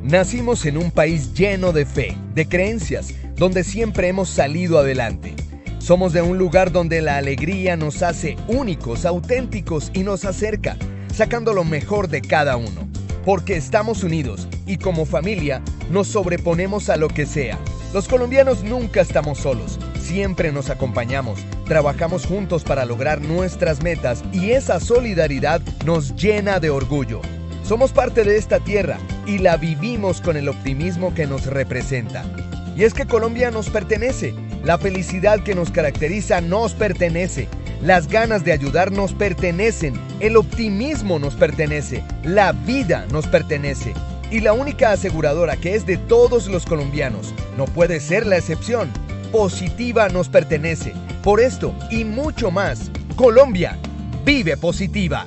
Nacimos en un país lleno de fe, de creencias, donde siempre hemos salido adelante. Somos de un lugar donde la alegría nos hace únicos, auténticos y nos acerca, sacando lo mejor de cada uno. Porque estamos unidos y como familia nos sobreponemos a lo que sea. Los colombianos nunca estamos solos, siempre nos acompañamos, trabajamos juntos para lograr nuestras metas y esa solidaridad nos llena de orgullo. Somos parte de esta tierra y la vivimos con el optimismo que nos representa. Y es que Colombia nos pertenece, la felicidad que nos caracteriza nos pertenece, las ganas de ayudar nos pertenecen, el optimismo nos pertenece, la vida nos pertenece. Y la única aseguradora que es de todos los colombianos, no puede ser la excepción, Positiva nos pertenece. Por esto y mucho más, Colombia vive Positiva.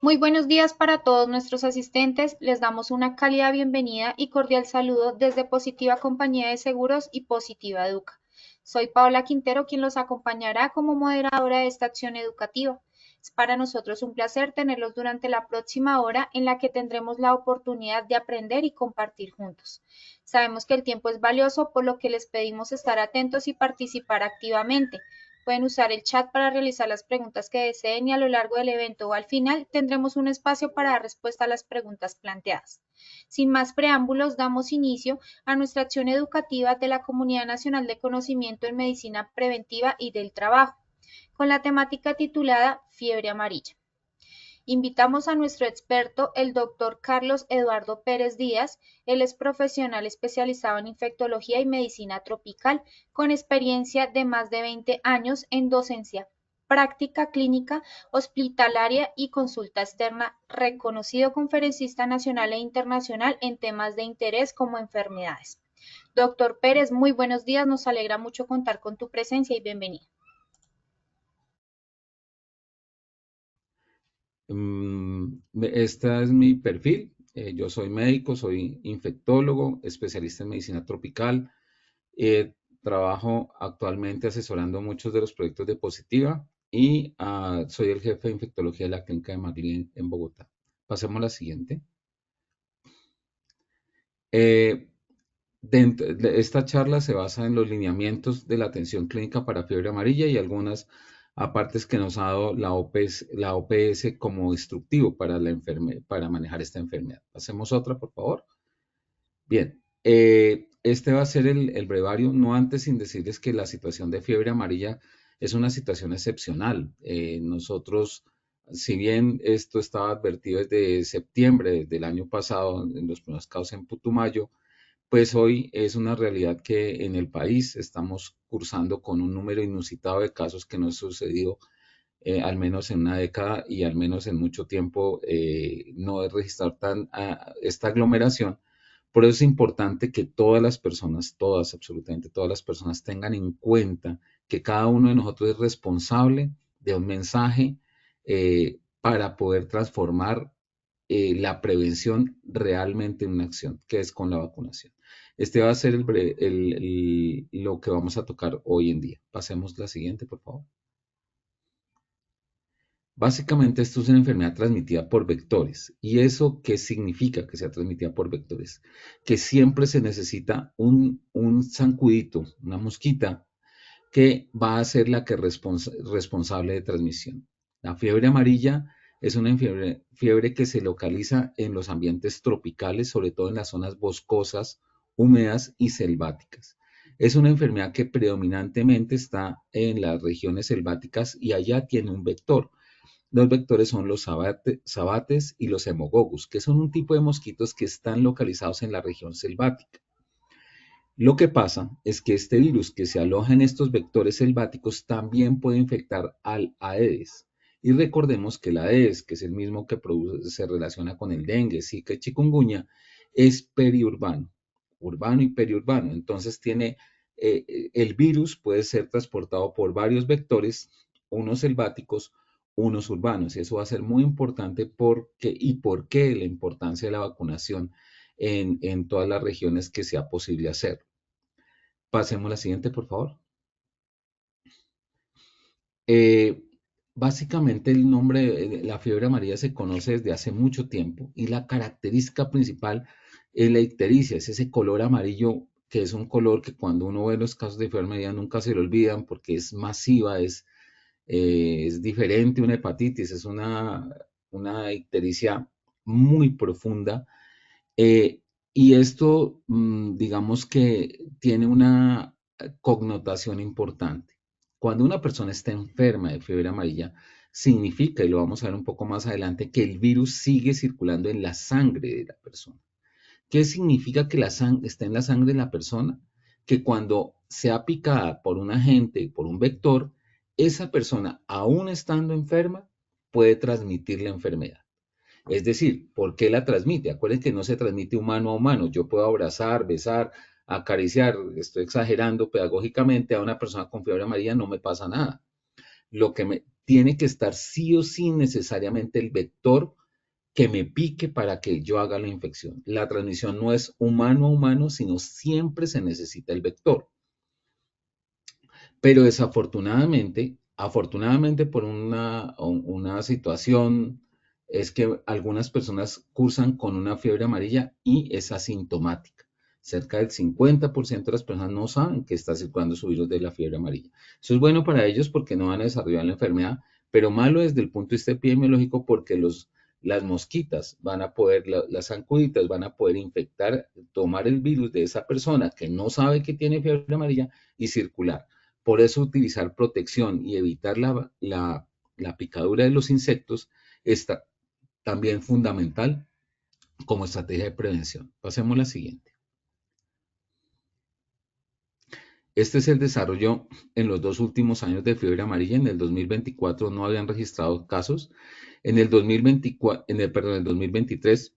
Muy buenos días para todos nuestros asistentes. Les damos una cálida bienvenida y cordial saludo desde Positiva Compañía de Seguros y Positiva Educa. Soy Paola Quintero, quien los acompañará como moderadora de esta acción educativa. Es para nosotros un placer tenerlos durante la próxima hora en la que tendremos la oportunidad de aprender y compartir juntos. Sabemos que el tiempo es valioso, por lo que les pedimos estar atentos y participar activamente. Pueden usar el chat para realizar las preguntas que deseen y a lo largo del evento o al final tendremos un espacio para dar respuesta a las preguntas planteadas. Sin más preámbulos, damos inicio a nuestra acción educativa de la Comunidad Nacional de Conocimiento en Medicina Preventiva y del Trabajo, con la temática titulada Fiebre Amarilla. Invitamos a nuestro experto, el doctor Carlos Eduardo Pérez Díaz. Él es profesional especializado en infectología y medicina tropical, con experiencia de más de 20 años en docencia, práctica clínica, hospitalaria y consulta externa, reconocido conferencista nacional e internacional en temas de interés como enfermedades. Doctor Pérez, muy buenos días, nos alegra mucho contar con tu presencia y bienvenido. Este es mi perfil. Yo soy médico, soy infectólogo, especialista en medicina tropical. Trabajo actualmente asesorando muchos de los proyectos de Positiva y soy el jefe de infectología de la clínica de Marlí en Bogotá. Pasemos a la siguiente. Esta charla se basa en los lineamientos de la atención clínica para fiebre amarilla y algunas apartes que nos ha dado la OPS como instructivo para manejar esta enfermedad. Hacemos otra, por favor. Bien, este va a ser el brevario, no antes sin decirles que la situación de fiebre amarilla es una situación excepcional. Nosotros, si bien esto estaba advertido desde septiembre del año pasado, en los primeros casos en Putumayo, pues hoy es una realidad que en el país estamos cursando con un número inusitado de casos que no ha sucedido al menos en una década y al menos en mucho tiempo no he registrado esta aglomeración. Por eso es importante que todas las personas, todas, absolutamente todas las personas tengan en cuenta que cada uno de nosotros es responsable de un mensaje para poder transformar la prevención realmente en una acción, que es con la vacunación. Este va a ser lo que vamos a tocar hoy en día. Pasemos a la siguiente, por favor. Básicamente esto es una enfermedad transmitida por vectores. ¿Y eso qué significa que sea transmitida por vectores? Que siempre se necesita un zancudito, una mosquita, que va a ser la que es responsable de transmisión. La fiebre amarilla es una fiebre que se localiza en los ambientes tropicales, sobre todo en las zonas boscosas, húmedas y selváticas. Es una enfermedad que predominantemente está en las regiones selváticas y allá tiene un vector. Los vectores son los sabates y los hemogogus, que son un tipo de mosquitos que están localizados en la región selvática. Lo que pasa es que este virus que se aloja en estos vectores selváticos también puede infectar al Aedes. Y recordemos que el Aedes, que es el mismo que se relaciona con el dengue, zika y chikungunya, es periurbano, urbano y periurbano. Entonces el virus puede ser transportado por varios vectores, unos selváticos, unos urbanos. Y eso va a ser muy importante por qué la importancia de la vacunación en todas las regiones que sea posible hacer. Pasemos a la siguiente, por favor. Básicamente el nombre de la fiebre amarilla se conoce desde hace mucho tiempo y la característica principal es la ictericia, es ese color amarillo que es un color que cuando uno ve los casos de fiebre amarilla nunca se lo olvidan porque es masiva, es diferente a una hepatitis, es una ictericia muy profunda. eh, y esto, digamos que tiene una connotación importante. Cuando una persona está enferma de fiebre amarilla, significa, y lo vamos a ver un poco más adelante, que el virus sigue circulando en la sangre de la persona. ¿Qué significa que la sangre está en la sangre de la persona? Que cuando sea picada por un agente, por un vector, esa persona, aún estando enferma, puede transmitir la enfermedad. Es decir, ¿por qué la transmite? Acuérdense que no se transmite humano a humano. Yo puedo abrazar, besar, acariciar, estoy exagerando pedagógicamente a una persona con fiebre amarilla, no me pasa nada. Lo que me tiene que estar sí o sí necesariamente el vector que me pique para que yo haga la infección. La transmisión no es humano a humano, sino siempre se necesita el vector. Pero desafortunadamente, afortunadamente por una situación, es que algunas personas cursan con una fiebre amarilla y es asintomática. Cerca del 50% de las personas no saben que está circulando su virus de la fiebre amarilla. Eso es bueno para ellos porque no van a desarrollar la enfermedad, pero malo desde el punto de vista epidemiológico porque las mosquitas van a poder, las zancuditas van a poder infectar, tomar el virus de esa persona que no sabe que tiene fiebre amarilla y circular. Por eso utilizar protección y evitar la picadura de los insectos está también fundamental como estrategia de prevención. Pasemos a la siguiente. Este es el desarrollo en los 2 últimos años de fiebre amarilla. En el 2024 no habían registrado casos. En el 2024, perdón, en el 2023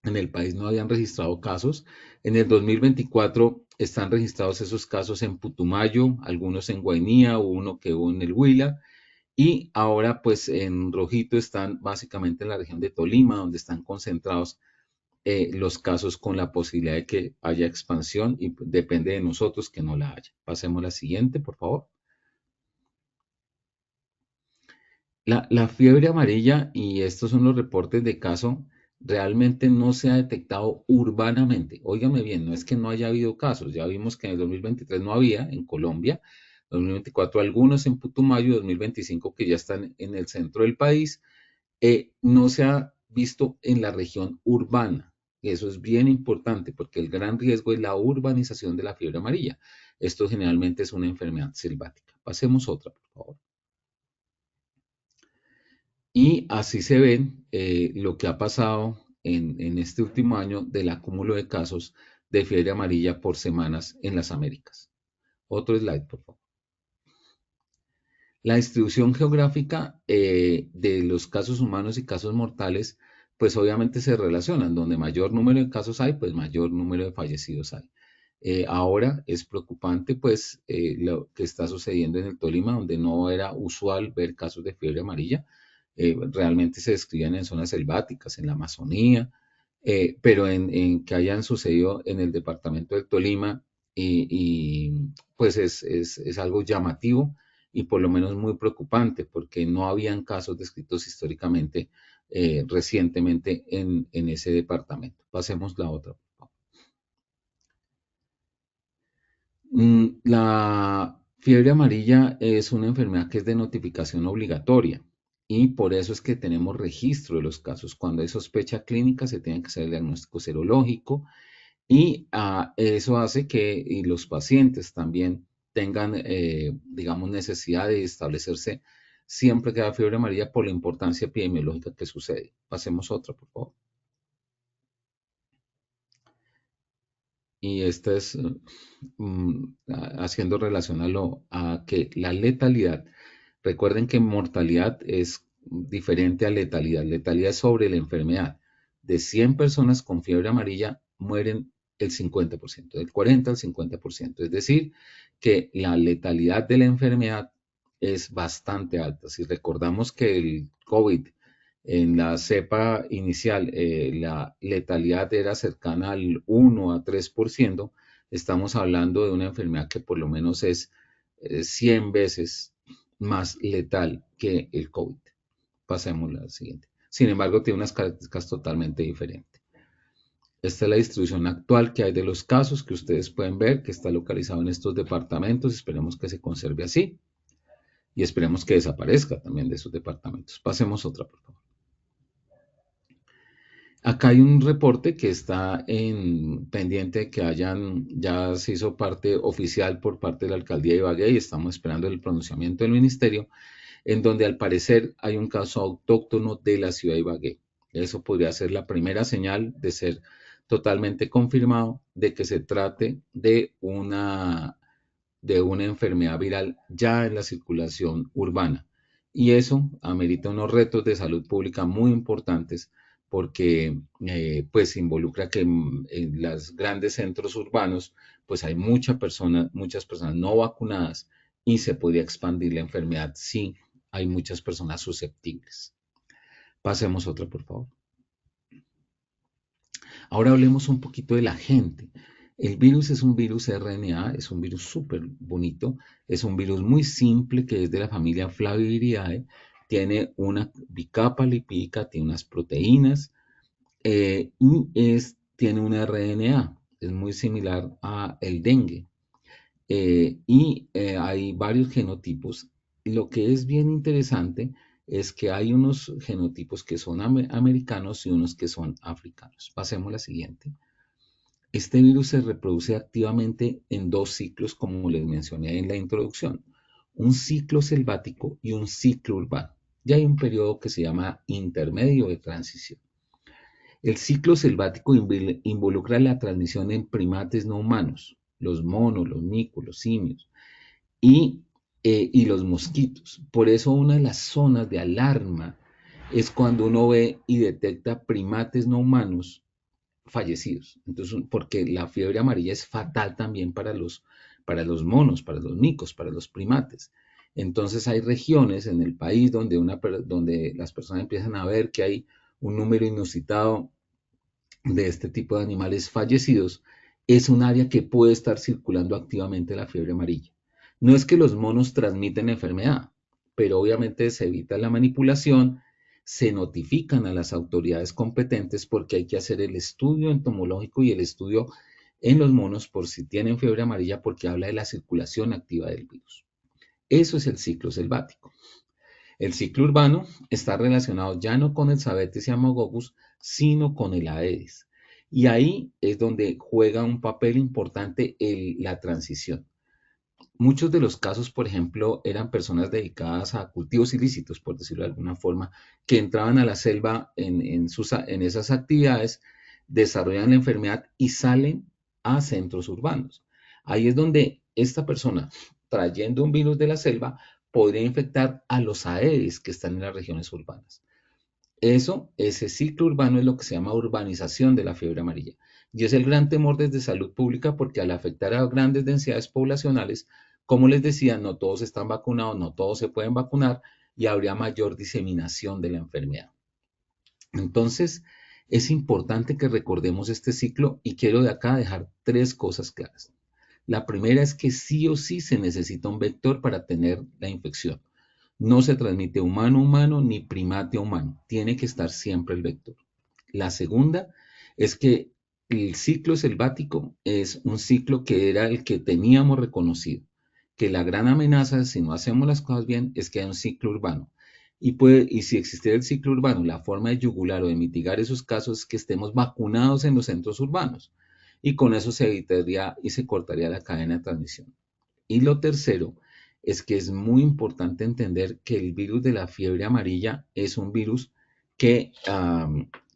en el país no habían registrado casos. En el 2024 están registrados esos casos en Putumayo, algunos en Guainía, uno que hubo en el Huila. Y ahora pues en rojito están básicamente en la región de Tolima, donde están concentrados los casos con la posibilidad de que haya expansión y depende de nosotros que no la haya. Pasemos a la siguiente, por favor. La fiebre amarilla, y estos son los reportes de caso, realmente no se ha detectado urbanamente. Óigame bien, no es que no haya habido casos, ya vimos que en el 2023 no había en Colombia, 2024 algunos en Putumayo, 2025 que ya están en el centro del país, no se ha visto en la región urbana. Eso es bien importante porque el gran riesgo es la urbanización de la fiebre amarilla. Esto generalmente es una enfermedad selvática. Pasemos otra, por favor. Y así se ven lo que ha pasado en este último año del acúmulo de casos de fiebre amarilla por semanas en las Américas. Otro slide, por favor. La distribución geográfica de los casos humanos y casos mortales, pues obviamente se relacionan. Donde mayor número de casos hay, pues mayor número de fallecidos hay. Ahora es preocupante pues lo que está sucediendo en el Tolima, donde no era usual ver casos de fiebre amarilla. Realmente se describían en zonas selváticas, en la Amazonía, pero en que hayan sucedido en el departamento del Tolima pues es algo llamativo y por lo menos muy preocupante porque no habían casos descritos históricamente recientemente en ese departamento. Pasemos la otra. La fiebre amarilla es una enfermedad que es de notificación obligatoria y por eso es que tenemos registro de los casos. Cuando hay sospecha clínica se tiene que hacer el diagnóstico serológico y eso hace que los pacientes también tengan, digamos, necesidad de establecerse siempre que haya fiebre amarilla por la importancia epidemiológica que sucede. Pasemos otra, por favor. Y esta es haciendo relación a que la letalidad, recuerden que mortalidad es diferente a letalidad. Letalidad es sobre la enfermedad. De 100 personas con fiebre amarilla mueren el 50%, del 40 al 50%. Es decir, que la letalidad de la enfermedad es bastante alta. Si recordamos que el COVID en la cepa inicial, la letalidad era cercana al 1 a 3%. Estamos hablando de una enfermedad que por lo menos es 100 veces más letal que el COVID. Pasemos a la siguiente. Sin embargo, tiene unas características totalmente diferentes. Esta es la distribución actual que hay de los casos que ustedes pueden ver que está localizado en estos departamentos. Esperemos que se conserve así y esperemos que desaparezca también de esos departamentos. Pasemos otra, por favor. Acá hay un reporte que está pendiente que ya se hizo parte oficial por parte de la alcaldía de Ibagué y estamos esperando el pronunciamiento del ministerio, en donde al parecer hay un caso autóctono de la ciudad de Ibagué. Eso podría ser la primera señal de ser totalmente confirmado de que se trate de una enfermedad viral ya en la circulación urbana. Y eso amerita unos retos de salud pública muy importantes porque pues involucra que en los grandes centros urbanos pues hay muchas personas no vacunadas y se podría expandir la enfermedad si hay muchas personas susceptibles. Pasemos otra, por favor. Ahora hablemos un poquito de la gente. El virus es un virus RNA, es un virus súper bonito, es un virus muy simple que es de la familia Flaviviridae, tiene una bicapa lipídica, tiene unas proteínas y tiene un RNA, es muy similar a el dengue. Hay varios genotipos. Lo que es bien interesante es que hay unos genotipos que son americanos y unos que son africanos. Pasemos a la siguiente. Este virus se reproduce activamente en dos ciclos, como les mencioné en la introducción, un ciclo selvático y un ciclo urbano. Ya hay un periodo que se llama intermedio de transición. El ciclo selvático involucra la transmisión en primates no humanos, los monos, los micos, los simios y los mosquitos. Por eso una de las zonas de alarma es cuando uno ve y detecta primates no humanos fallecidos. Entonces, porque la fiebre amarilla es fatal también para los monos, para los micos, para los primates. Entonces hay regiones en el país donde las personas empiezan a ver que hay un número inusitado de este tipo de animales fallecidos. Es un área que puede estar circulando activamente la fiebre amarilla. No es que los monos transmiten la enfermedad, pero obviamente se evita la manipulación, se notifican a las autoridades competentes porque hay que hacer el estudio entomológico y el estudio en los monos por si tienen fiebre amarilla porque habla de la circulación activa del virus. Eso es el ciclo selvático. El ciclo urbano está relacionado ya no con el Sabetes y Haemococcus, sino con el Aedes. Y ahí es donde juega un papel importante la transición. Muchos de los casos, por ejemplo, eran personas dedicadas a cultivos ilícitos, por decirlo de alguna forma, que entraban a la selva en esas actividades, desarrollan la enfermedad y salen a centros urbanos. Ahí es donde esta persona, trayendo un virus de la selva, podría infectar a los aedes que están en las regiones urbanas. Ese ciclo urbano es lo que se llama urbanización de la fiebre amarilla. Y es el gran temor desde salud pública porque al afectar a grandes densidades poblacionales, como les decía, no todos están vacunados, no todos se pueden vacunar y habría mayor diseminación de la enfermedad. Entonces, es importante que recordemos este ciclo y quiero de acá dejar 3 cosas claras. La primera es que sí o sí se necesita un vector para tener la infección. No se transmite humano a humano ni primate a humano. Tiene que estar siempre el vector. La segunda es que el ciclo selvático es un ciclo que era el que teníamos reconocido. Que la gran amenaza, si no hacemos las cosas bien, es que hay un ciclo urbano. Y si existiera el ciclo urbano, la forma de yugular o de mitigar esos casos es que estemos vacunados en los centros urbanos. Y con eso se evitaría y se cortaría la cadena de transmisión. Y lo tercero es que es muy importante entender que el virus de la fiebre amarilla es un virus que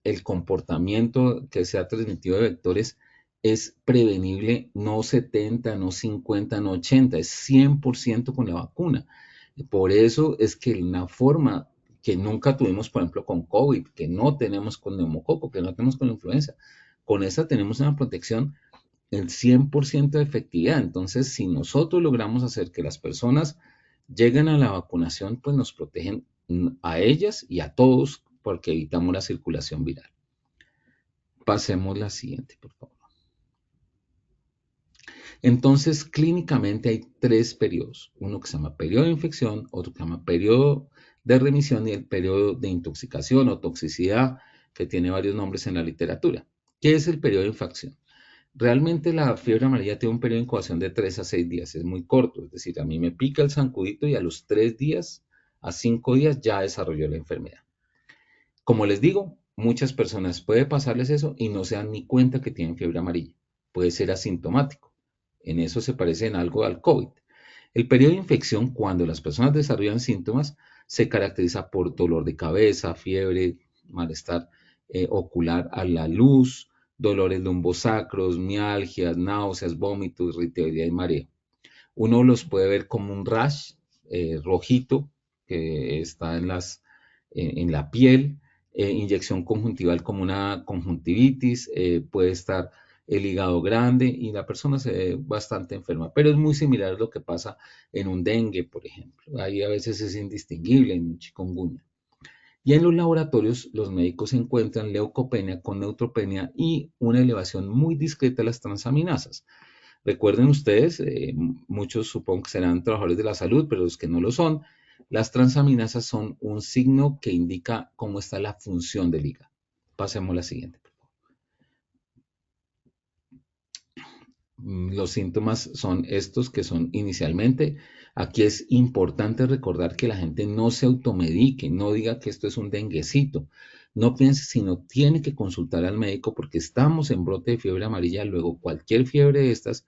el comportamiento que se ha transmitido de vectores es prevenible no 70, no 50, no 80, es 100% con la vacuna. Por eso es que una forma que nunca tuvimos, por ejemplo, con COVID, que no tenemos con neumococo, que no tenemos con influenza, con esa tenemos una protección el 100% de efectividad. Entonces, si nosotros logramos hacer que las personas lleguen a la vacunación, pues nos protegen a ellas y a todos porque evitamos la circulación viral. Pasemos la siguiente, por favor. Entonces, clínicamente hay tres periodos. Uno que se llama periodo de infección, otro que se llama periodo de remisión y el periodo de intoxicación o toxicidad, que tiene varios nombres en la literatura. ¿Qué es el periodo de infección? Realmente la fiebre amarilla tiene un periodo de incubación de 3 a 6 días, es muy corto, es decir, a mí me pica el zancudito y a los 3 días a 5 días ya desarrolló la enfermedad. Como les digo, muchas personas puede pasarles eso y no se dan ni cuenta que tienen fiebre amarilla. Puede ser asintomático. En eso se parece en algo al COVID. El periodo de infección, cuando las personas desarrollan síntomas, se caracteriza por dolor de cabeza, fiebre, malestar ocular a la luz, dolores lumbosacros, mialgias, náuseas, vómitos, irritabilidad y mareo. Uno los puede ver como un rash rojito que está en la piel, inyección conjuntival como una conjuntivitis, puede estar el hígado grande y la persona se ve bastante enferma, pero es muy similar a lo que pasa en un dengue, por ejemplo. Ahí a veces es indistinguible en un chikungunya. Y en los laboratorios, los médicos encuentran leucopenia con neutropenia y una elevación muy discreta de las transaminasas. Recuerden ustedes, muchos supongo que serán trabajadores de la salud, pero los que no lo son, las transaminasas son un signo que indica cómo está la función del hígado. Pasemos a la siguiente. Los síntomas son estos que son inicialmente. Aquí es importante recordar que la gente no se automedique, no diga que esto es un denguecito. No piense, sino tiene que consultar al médico porque estamos en brote de fiebre amarilla. Luego, cualquier fiebre de estas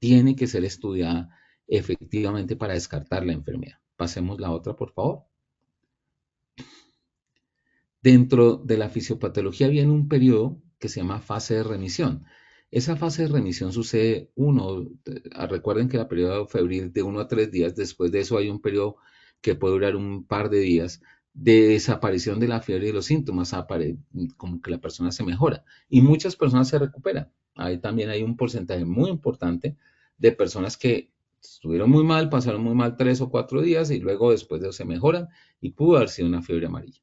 tiene que ser estudiada efectivamente para descartar la enfermedad. Pasemos la otra, por favor. Dentro de la fisiopatología viene un periodo que se llama fase de remisión. Esa fase de remisión sucede recuerden que la periodo febril de 1 a 3 días, después de eso hay un periodo que puede durar un par de días de desaparición de la fiebre y los síntomas, como que la persona se mejora y muchas personas se recuperan. Ahí también hay un porcentaje muy importante de personas que estuvieron muy mal, pasaron muy mal 3 o 4 días y luego después de eso se mejoran y pudo haber sido una fiebre amarilla.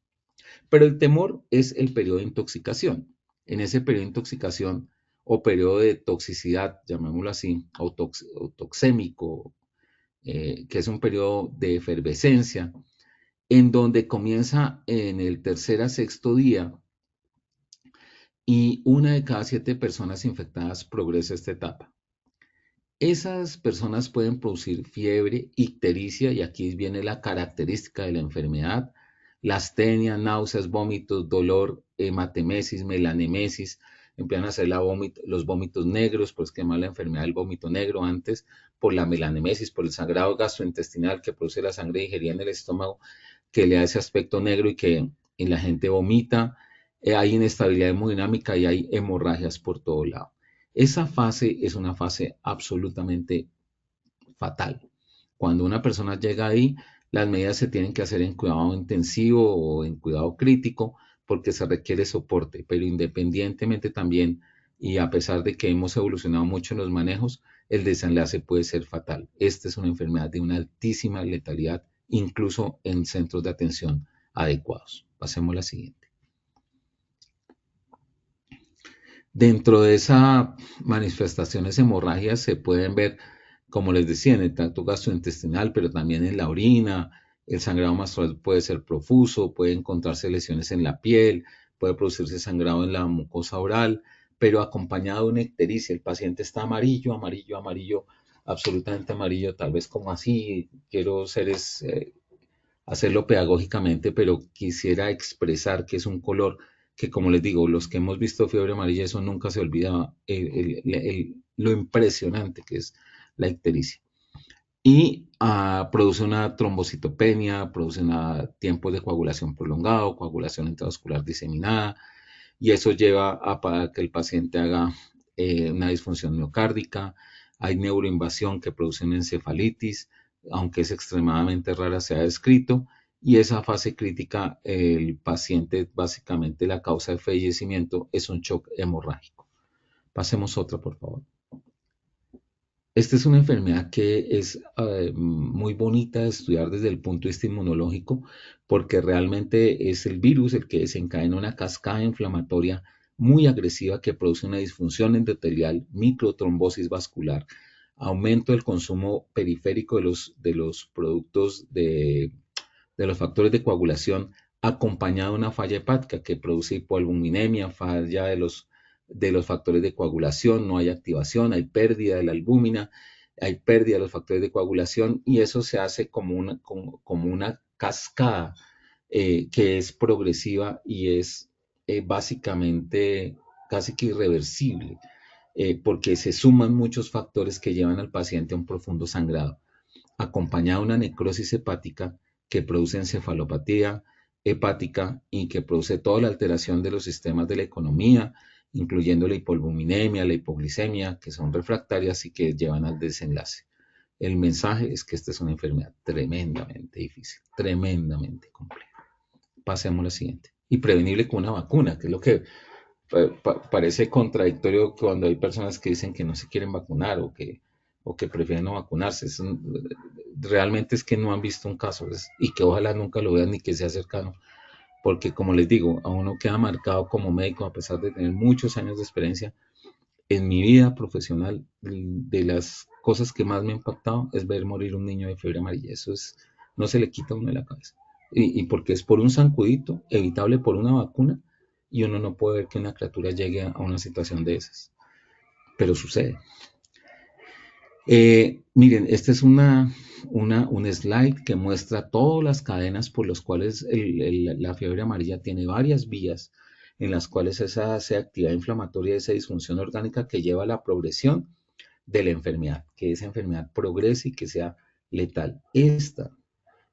Pero el temor es el periodo de intoxicación. En ese periodo de intoxicación o periodo de toxicidad, llamémoslo así, o toxémico, que es un periodo de efervescencia, en donde comienza en el tercer a sexto día y 1 de cada 7 personas infectadas progresa esta etapa. Esas personas pueden producir fiebre, ictericia, y aquí viene la característica de la enfermedad, la astenia, náuseas, vómitos, dolor, hematemesis, melanemesis, empiezan a hacer los vómitos negros, pues que más la enfermedad del vómito negro antes, por la melanemesis, por el sangrado gastrointestinal que produce la sangre digerida en el estómago, que le da ese aspecto negro y la gente vomita, hay inestabilidad hemodinámica y hay hemorragias por todo lado. Esa fase es una fase absolutamente fatal. Cuando una persona llega ahí, las medidas se tienen que hacer en cuidado intensivo o en cuidado crítico porque se requiere soporte, pero independientemente también y a pesar de que hemos evolucionado mucho en los manejos, el desenlace puede ser fatal. Esta es una enfermedad de una altísima letalidad, incluso en centros de atención adecuados. Pasemos a la siguiente. Dentro de esas manifestaciones hemorragias se pueden ver, como les decía, en el tracto gastrointestinal, pero también en la orina. El sangrado menstrual puede ser profuso, puede encontrarse lesiones en la piel, puede producirse sangrado en la mucosa oral, pero acompañado de una ictericia. El paciente está amarillo, amarillo, amarillo, absolutamente amarillo, tal vez como así. Quiero hacerlo pedagógicamente, pero quisiera expresar que es un color que, como les digo, los que hemos visto fiebre amarilla, eso nunca se olvida lo impresionante que es la ictericia. Y produce una trombocitopenia, produce tiempos de coagulación prolongado, coagulación intravascular diseminada, y eso lleva a que el paciente haga una disfunción miocárdica, hay neuroinvasión que produce una encefalitis, aunque es extremadamente rara, se ha descrito, y esa fase crítica, el paciente, básicamente la causa de fallecimiento es un shock hemorrágico. Pasemos otra, por favor. Esta es una enfermedad que es muy bonita de estudiar desde el punto de vista inmunológico, porque realmente es el virus el que desencadena una cascada inflamatoria muy agresiva que produce una disfunción endotelial, microtrombosis vascular, aumento del consumo periférico de los productos de los factores de coagulación, acompañado de una falla hepática que produce hipoalbuminemia, falla de los factores de coagulación, no hay activación, hay pérdida de la albúmina, hay pérdida de los factores de coagulación y eso se hace como una cascada que es progresiva y es básicamente casi que irreversible, porque se suman muchos factores que llevan al paciente a un profundo sangrado, acompañada de una necrosis hepática que produce encefalopatía hepática y que produce toda la alteración de los sistemas de la economía, incluyendo la hipoalbuminemia, la hipoglicemia, que son refractarias y que llevan al desenlace. El mensaje es que esta es una enfermedad tremendamente difícil, tremendamente compleja. Pasemos a la siguiente. Y prevenible con una vacuna, que es lo que parece contradictorio cuando hay personas que dicen que no se quieren vacunar o que prefieren no vacunarse. Realmente es que no han visto un caso y que ojalá nunca lo vean ni que sea cercano, porque como les digo, a uno queda marcado como médico a pesar de tener muchos años de experiencia. En mi vida profesional, de las cosas que más me ha impactado es ver morir un niño de fiebre amarilla. Eso no se le quita a uno de la cabeza. Y porque es por un zancudito, evitable por una vacuna, y uno no puede ver que una criatura llegue a una situación de esas. Pero sucede. Miren, este es un slide que muestra todas las cadenas por las cuales la fiebre amarilla tiene varias vías en las cuales esa actividad inflamatoria, esa disfunción orgánica que lleva a la progresión de la enfermedad, que esa enfermedad progrese y que sea letal. Esta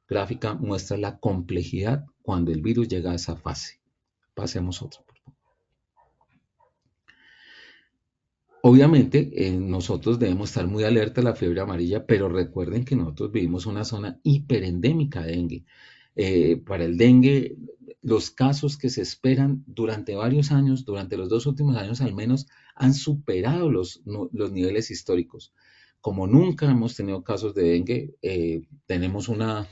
gráfica muestra la complejidad cuando el virus llega a esa fase. Pasemos otro, por favor. Obviamente, nosotros debemos estar muy alerta a la fiebre amarilla, pero recuerden que nosotros vivimos una zona hiperendémica de dengue. Para el dengue, los casos que se esperan durante varios años, durante los 2 últimos años al menos, han superado los niveles históricos. Como nunca hemos tenido casos de dengue, tenemos una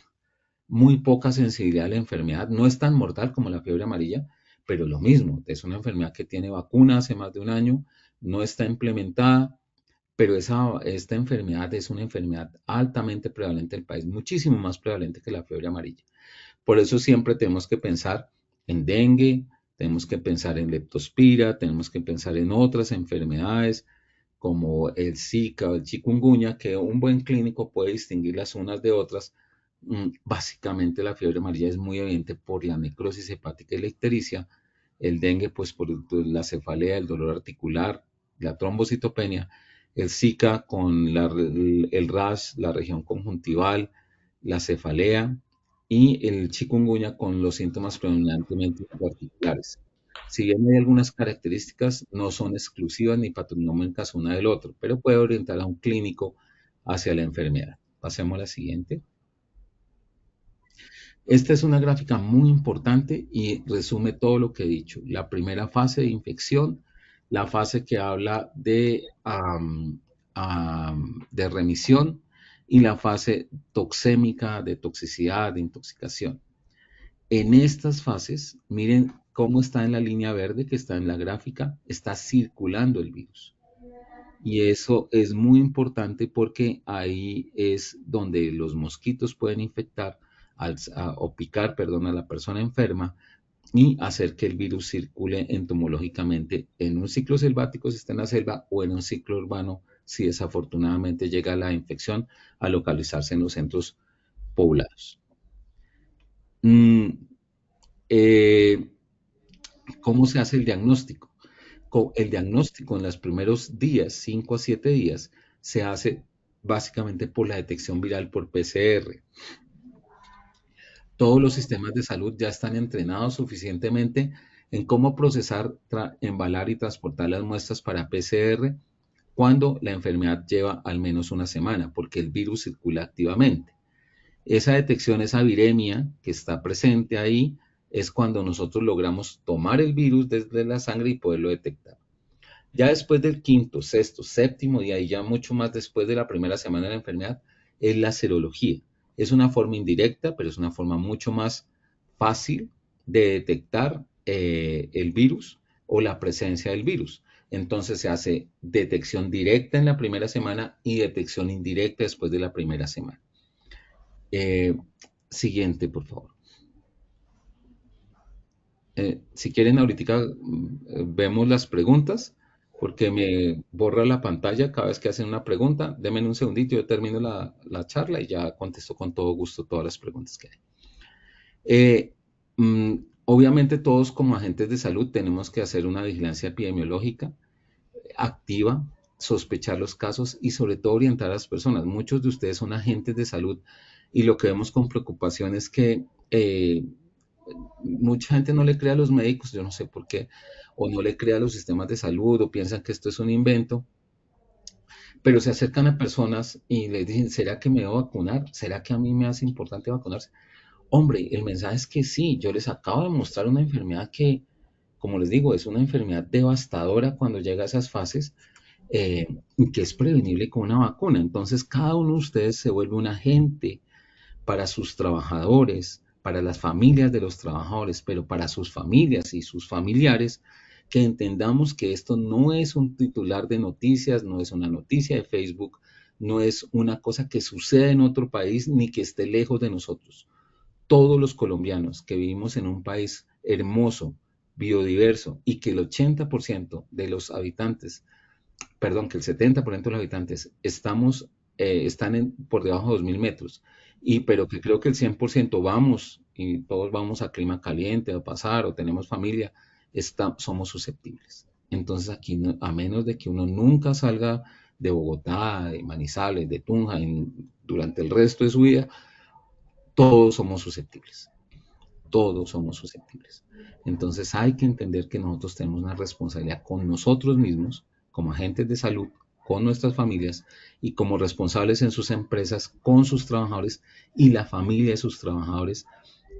muy poca sensibilidad a la enfermedad. No es tan mortal como la fiebre amarilla, pero lo mismo, es una enfermedad que tiene vacuna hace más de un año, no está implementada, pero esta enfermedad es una enfermedad altamente prevalente en el país, muchísimo más prevalente que la fiebre amarilla. Por eso siempre tenemos que pensar en dengue, tenemos que pensar en leptospira, tenemos que pensar en otras enfermedades como el Zika o el chikungunya, que un buen clínico puede distinguir las unas de otras. Básicamente la fiebre amarilla es muy evidente por la necrosis hepática y la ictericia, el dengue pues por la cefalea, el dolor articular, la trombocitopenia, el Zika con el rash, la región conjuntival, la cefalea, y el chikungunya con los síntomas predominantemente articulares. Si bien hay algunas características, no son exclusivas ni patognomónicas una del otro, pero puede orientar a un clínico hacia la enfermedad. Pasemos a la siguiente. Esta es una gráfica muy importante y resume todo lo que he dicho. La primera fase de infección, la fase que habla de remisión y la fase toxémica, de toxicidad, de intoxicación. En estas fases, miren cómo está en la línea verde que está en la gráfica, está circulando el virus. Y eso es muy importante porque ahí es donde los mosquitos pueden infectar o picar, perdón, a la persona enferma y hacer que el virus circule entomológicamente en un ciclo selvático si está en la selva o en un ciclo urbano si desafortunadamente llega la infección a localizarse en los centros poblados. ¿Cómo se hace el diagnóstico? El diagnóstico en los primeros días, 5 a 7 días, se hace básicamente por la detección viral por PCR. Todos los sistemas de salud ya están entrenados suficientemente en cómo procesar, embalar y transportar las muestras para PCR cuando la enfermedad lleva al menos una semana, porque el virus circula activamente. Esa detección, esa viremia que está presente ahí, es cuando nosotros logramos tomar el virus desde la sangre y poderlo detectar. Ya después del quinto, sexto, séptimo día y ya mucho más después de la primera semana de la enfermedad, es la serología. Es una forma indirecta, pero es una forma mucho más fácil de detectar el virus o la presencia del virus. Entonces se hace detección directa en la primera semana y detección indirecta después de la primera semana. Siguiente, por favor. Si quieren, ahorita vemos las preguntas, porque me borra la pantalla cada vez que hacen una pregunta. Denme un segundito, yo termino la charla y ya contesto con todo gusto todas las preguntas que hay. Obviamente todos como agentes de salud tenemos que hacer una vigilancia epidemiológica activa, sospechar los casos y sobre todo orientar a las personas. Muchos de ustedes son agentes de salud y lo que vemos con preocupación es que mucha gente no le cree a los médicos, yo no sé por qué, o no le cree a los sistemas de salud o piensan que esto es un invento, pero se acercan a personas y les dicen, ¿será que me debo vacunar? ¿Será que a mí me hace importante vacunarse? Hombre, el mensaje es que sí, yo les acabo de mostrar una enfermedad que, como les digo, es una enfermedad devastadora cuando llega a esas fases y que es prevenible con una vacuna. Entonces, cada uno de ustedes se vuelve un agente para sus trabajadores, para las familias de los trabajadores, pero para sus familias y sus familiares, que entendamos que esto no es un titular de noticias, no es una noticia de Facebook, no es una cosa que sucede en otro país ni que esté lejos de nosotros. Todos los colombianos que vivimos en un país hermoso, biodiverso y que el 80% de los habitantes, perdón, que el 70% de los habitantes están por debajo de 2.000 metros, pero que creo que el 100% vamos y todos vamos a clima caliente a pasar o tenemos familia, somos susceptibles. Entonces aquí, a menos de que uno nunca salga de Bogotá, de Manizales, de Tunja, durante el resto de su vida, todos somos susceptibles. Todos somos susceptibles. Entonces hay que entender que nosotros tenemos una responsabilidad con nosotros mismos, como agentes de salud, con nuestras familias y como responsables en sus empresas, con sus trabajadores y la familia de sus trabajadores,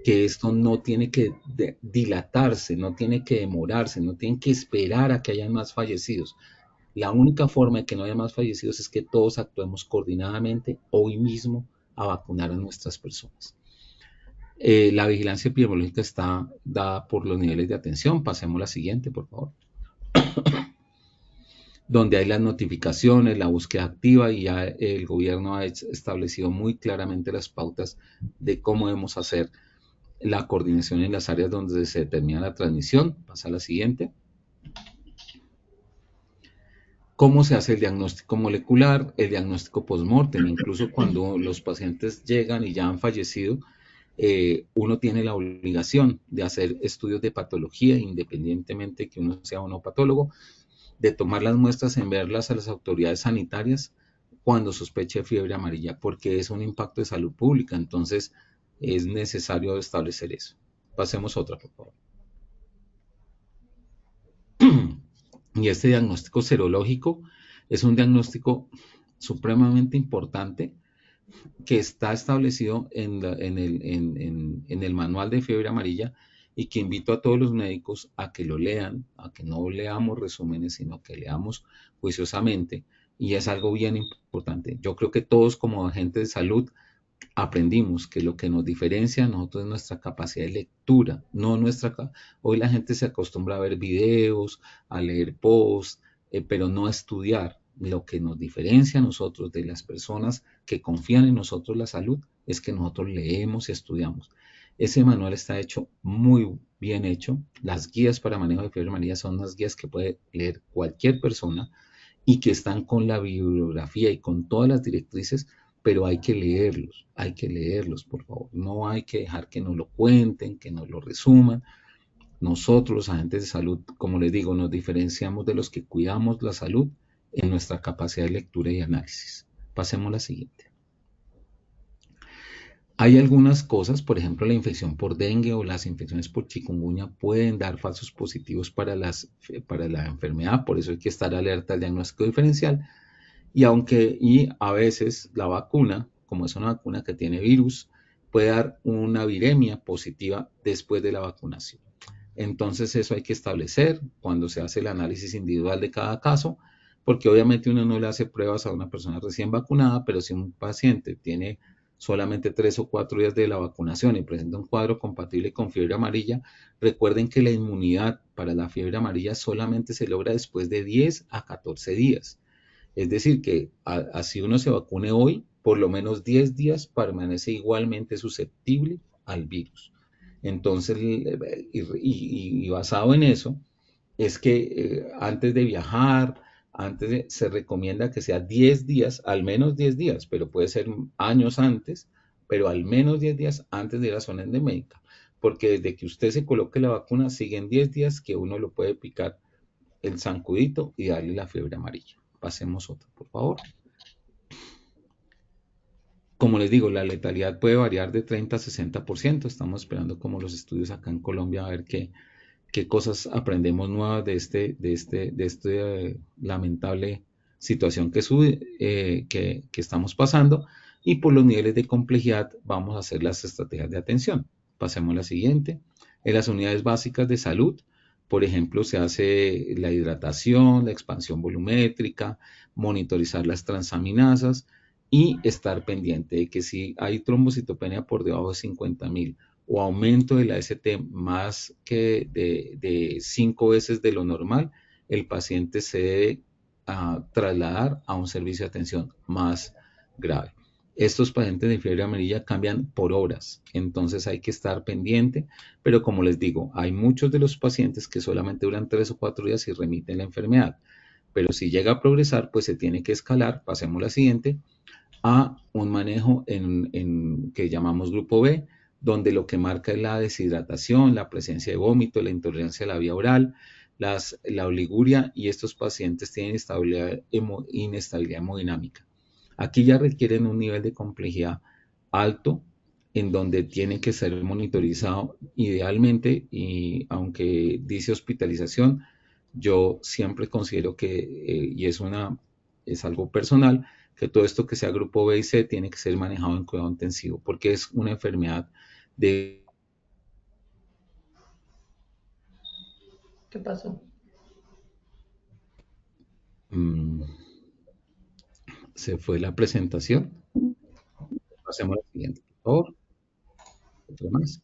que esto no tiene que dilatarse, no tiene que demorarse, no tienen que esperar a que haya más fallecidos. La única forma de que no haya más fallecidos es que todos actuemos coordinadamente hoy mismo a vacunar a nuestras personas. La vigilancia epidemiológica está dada por los niveles de atención. Pasemos a la siguiente, por favor. Donde hay las notificaciones, la búsqueda activa y ya el gobierno ha establecido muy claramente las pautas de cómo debemos hacer la coordinación en las áreas donde se determina la transmisión. Pasa a la siguiente. ¿Cómo se hace el diagnóstico molecular, el diagnóstico post-mortem? Incluso cuando los pacientes llegan y ya han fallecido, uno tiene la obligación de hacer estudios de patología, independientemente que uno sea o no patólogo, de tomar las muestras, enviarlas a las autoridades sanitarias cuando sospeche fiebre amarilla, porque es un impacto de salud pública. Entonces, es necesario establecer eso. Pasemos a otra, por favor. Y este diagnóstico serológico es un diagnóstico supremamente importante que está establecido en el manual de fiebre amarilla y que invito a todos los médicos a que lo lean, a que no leamos resúmenes, sino que leamos juiciosamente, y es algo bien importante. Yo creo que todos como agentes de salud aprendimos que lo que nos diferencia a nosotros es nuestra capacidad de lectura, no nuestra... Hoy la gente se acostumbra a ver videos, a leer posts, pero no a estudiar. Lo que nos diferencia a nosotros de las personas que confían en nosotros la salud es que nosotros leemos y estudiamos. Ese manual está hecho muy bien hecho. Las guías para manejo de fiebre amarilla son unas guías que puede leer cualquier persona y que están con la bibliografía y con todas las directrices, pero hay que leerlos, por favor. No hay que dejar que nos lo cuenten, que nos lo resuman. Nosotros, los agentes de salud, como les digo, nos diferenciamos de los que cuidamos la salud en nuestra capacidad de lectura y análisis. Pasemos a la siguiente. Hay algunas cosas, por ejemplo, la infección por dengue o las infecciones por chikungunya pueden dar falsos positivos para la enfermedad, por eso hay que estar alerta al diagnóstico diferencial. Y a veces la vacuna, como es una vacuna que tiene virus, puede dar una viremia positiva después de la vacunación. Entonces eso hay que establecer cuando se hace el análisis individual de cada caso, porque obviamente uno no le hace pruebas a una persona recién vacunada, pero si un paciente tiene solamente 3 o 4 días de la vacunación y presenta un cuadro compatible con fiebre amarilla, recuerden que la inmunidad para la fiebre amarilla solamente se logra después de 10 a 14 días. Es decir, que así uno se vacune hoy, por lo menos 10 días permanece igualmente susceptible al virus. Entonces, y basado en eso, es que antes de viajar, se recomienda que sea 10 días, al menos 10 días, pero puede ser años antes, pero al menos 10 días antes de ir a zona endémica, porque desde que usted se coloque la vacuna, siguen 10 días que uno lo puede picar el zancudito y darle la fiebre amarilla. Pasemos otra, por favor. Como les digo, la letalidad puede variar de 30 a 60%. Estamos esperando como los estudios acá en Colombia a ver qué cosas aprendemos nuevas de esta lamentable situación que estamos pasando, y por los niveles de complejidad vamos a hacer las estrategias de atención. Pasemos a la siguiente. En las unidades básicas de salud, por ejemplo, se hace la hidratación, la expansión volumétrica, monitorizar las transaminasas y estar pendiente de que si hay trombocitopenia por debajo de 50.000 o aumento de la ST más que de 5 veces de lo normal, el paciente se debe trasladar a un servicio de atención más grave. Estos pacientes de fiebre amarilla cambian por horas, entonces hay que estar pendiente, pero como les digo, hay muchos de los pacientes que solamente duran 3 o 4 días y remiten la enfermedad, pero si llega a progresar, pues se tiene que escalar, pasemos a la siguiente, a un manejo que llamamos grupo B, donde lo que marca es la deshidratación, la presencia de vómito, la intolerancia a la vía oral, la oliguria, y estos pacientes tienen inestabilidad hemodinámica. Aquí ya requieren un nivel de complejidad alto, en donde tiene que ser monitorizado idealmente, y aunque dice hospitalización, yo siempre considero que, y es algo personal, que todo esto que sea grupo B y C tiene que ser manejado en cuidado intensivo, porque es una enfermedad de... ¿Qué pasó? Se fue la presentación. Pasemos a la siguiente, por favor. Otra más.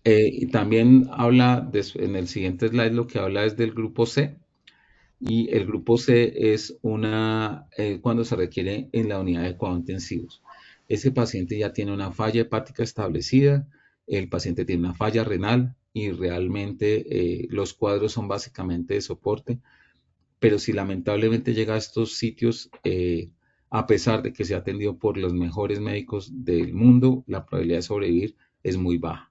Y también habla, en el siguiente slide lo que habla es del grupo C, y el grupo C es cuando se requiere en la unidad de cuidados intensivos. Ese paciente ya tiene una falla hepática establecida, el paciente tiene una falla renal y realmente los cuadros son básicamente de soporte, pero si lamentablemente llega a estos sitios, a pesar de que se ha atendido por los mejores médicos del mundo, la probabilidad de sobrevivir es muy baja.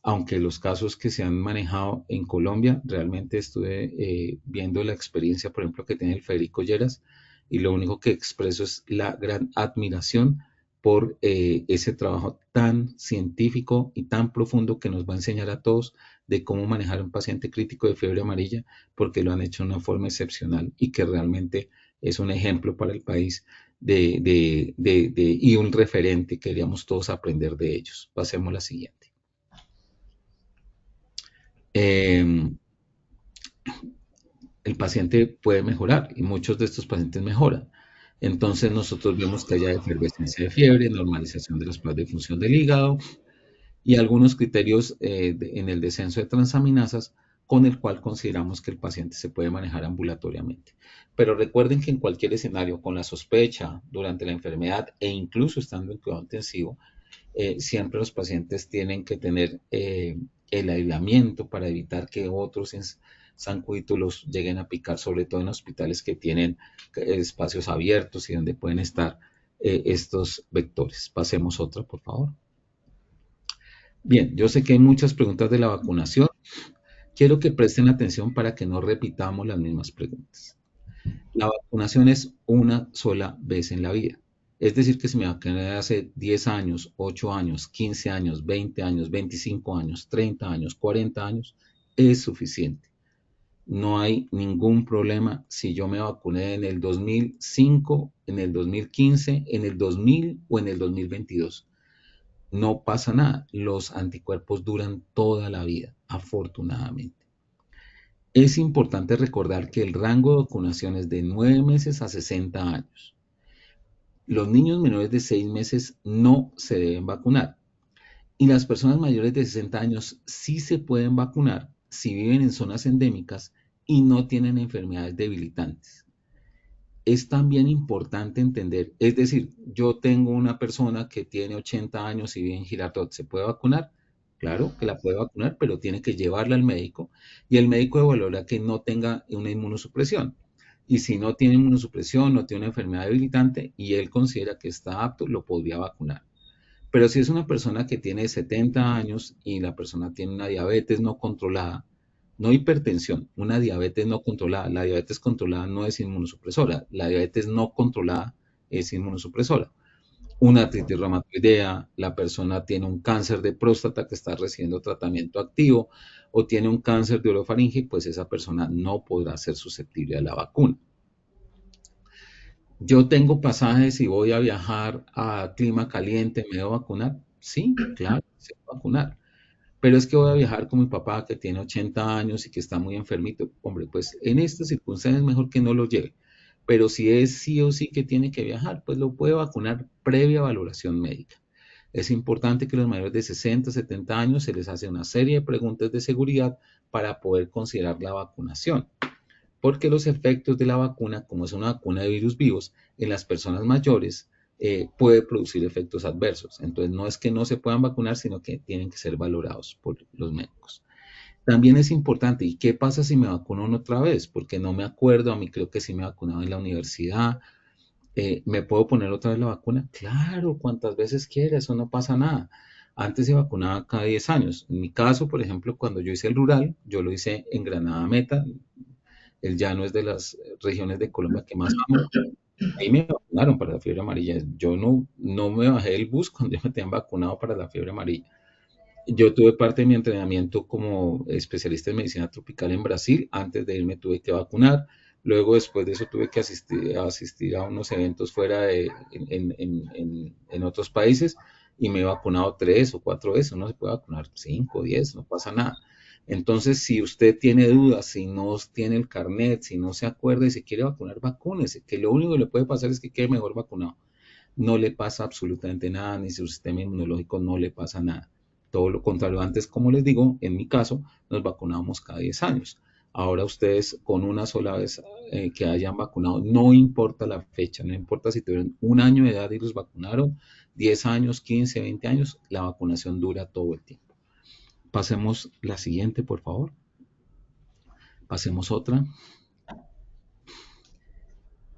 Aunque los casos que se han manejado en Colombia, realmente estuve viendo la experiencia, por ejemplo, que tiene el Federico Lleras, y lo único que expreso es la gran admiración por ese trabajo tan científico y tan profundo que nos va a enseñar a todos de cómo manejar un paciente crítico de fiebre amarilla, porque lo han hecho de una forma excepcional y que realmente es un ejemplo para el país y un referente que queríamos todos aprender de ellos. Pasemos a la siguiente. El paciente puede mejorar y muchos de estos pacientes mejoran. Entonces nosotros vemos que haya efervescencia de fiebre, normalización de las pruebas de función del hígado y algunos criterios en el descenso de transaminasas, con el cual consideramos que el paciente se puede manejar ambulatoriamente. Pero recuerden que en cualquier escenario, con la sospecha, durante la enfermedad e incluso estando en cuidado intensivo, siempre los pacientes tienen que tener el aislamiento para evitar que otros zancuditos los lleguen a picar, sobre todo en hospitales que tienen espacios abiertos y donde pueden estar estos vectores. Pasemos otra, por favor. Bien, yo sé que hay muchas preguntas de la vacunación. Quiero que presten atención para que no repitamos las mismas preguntas. La vacunación es una sola vez en la vida. Es decir, que si me vacuné hace 10 años, 8 años, 15 años, 20 años, 25 años, 30 años, 40 años, es suficiente. No hay ningún problema si yo me vacuné en el 2005, en el 2015, en el 2000 o en el 2022. No pasa nada. Los anticuerpos duran toda la vida, afortunadamente. Es importante recordar que el rango de vacunación es de 9 meses a 60 años. los niños menores de 6 meses no se deben vacunar. Y las personas mayores de 60 años sí se pueden vacunar si viven en zonas endémicas y no tienen enfermedades debilitantes. Es también importante entender, es decir, yo tengo una persona que tiene 80 años y vive en Girardot, ¿se puede vacunar? Claro que la puede vacunar, pero tiene que llevarla al médico y el médico evaluará que no tenga una inmunosupresión. Y si no tiene inmunosupresión, no tiene una enfermedad debilitante y él considera que está apto, lo podría vacunar. Pero si es una persona que tiene 70 años y la persona tiene una diabetes no controlada, no hipertensión, una diabetes no controlada, la diabetes controlada no es inmunosupresora, la diabetes no controlada es inmunosupresora. Una artritis reumatoidea, la persona tiene un cáncer de próstata que está recibiendo tratamiento activo o tiene un cáncer de orofaringe, pues esa persona no podrá ser susceptible a la vacuna. Yo tengo pasajes y voy a viajar a clima caliente, ¿me debo vacunar? Sí, claro, se debe vacunar. Pero es que voy a viajar con mi papá que tiene 80 años y que está muy enfermito. Hombre, pues en estas circunstancias es mejor que no lo lleve. Pero si es sí o sí que tiene que viajar, pues lo puede vacunar previa valoración médica. Es importante que los mayores de 60, 70 años se les hace una serie de preguntas de seguridad para poder considerar la vacunación, porque los efectos de la vacuna, como es una vacuna de virus vivos, en las personas mayores puede producir efectos adversos. Entonces, no es que no se puedan vacunar, sino que tienen que ser valorados por los médicos. También es importante, ¿y qué pasa si me vacuno otra vez? Porque no me acuerdo, a mí creo que sí me vacunaba en la universidad. ¿Me puedo poner otra vez la vacuna? Claro, cuantas veces quiera, eso no pasa nada. Antes se vacunaba cada 10 años. En mi caso, por ejemplo, cuando yo hice el rural, yo lo hice en Granada Meta. El llano es de las regiones de Colombia que más amo. Ahí me vacunaron para la fiebre amarilla. Yo no me bajé del bus cuando ya me tenían vacunado para la fiebre amarilla. Yo tuve parte de mi entrenamiento como especialista en medicina tropical en Brasil. Antes de irme tuve que vacunar. Luego, después de eso, tuve que asistir a unos eventos fuera en otros países y me he vacunado 3 o 4 veces. Uno se puede vacunar 5, 10, no pasa nada. Entonces, si usted tiene dudas, si no tiene el carnet, si no se acuerda y se quiere vacunar, vacúnese, que lo único que le puede pasar es que quede mejor vacunado. No le pasa absolutamente nada, ni su sistema inmunológico no le pasa nada. Todo lo contrario, antes, como les digo, en mi caso, nos vacunábamos cada 10 años. Ahora ustedes con una sola vez que hayan vacunado, no importa la fecha, no importa si tuvieron un año de edad y los vacunaron, 10 años, 15, 20 años, la vacunación dura todo el tiempo. Pasemos la siguiente, por favor. Pasemos otra.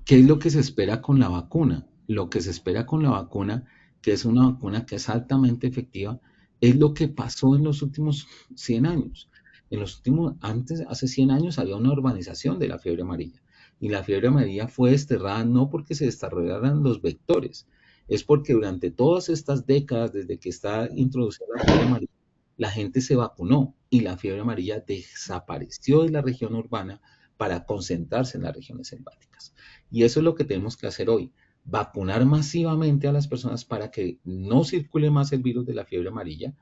¿Qué es lo que se espera con la vacuna? Lo que se espera con la vacuna, que es una vacuna que es altamente efectiva, es lo que pasó en los últimos 100 años. Hace 100 años había una urbanización de la fiebre amarilla. Y la fiebre amarilla fue desterrada no porque se desarrollaran los vectores, es porque durante todas estas décadas, desde que está introducida la fiebre amarilla, la gente se vacunó y la fiebre amarilla desapareció de la región urbana para concentrarse en las regiones selváticas. Y eso es lo que tenemos que hacer hoy, vacunar masivamente a las personas para que no circule más el virus de la fiebre amarilla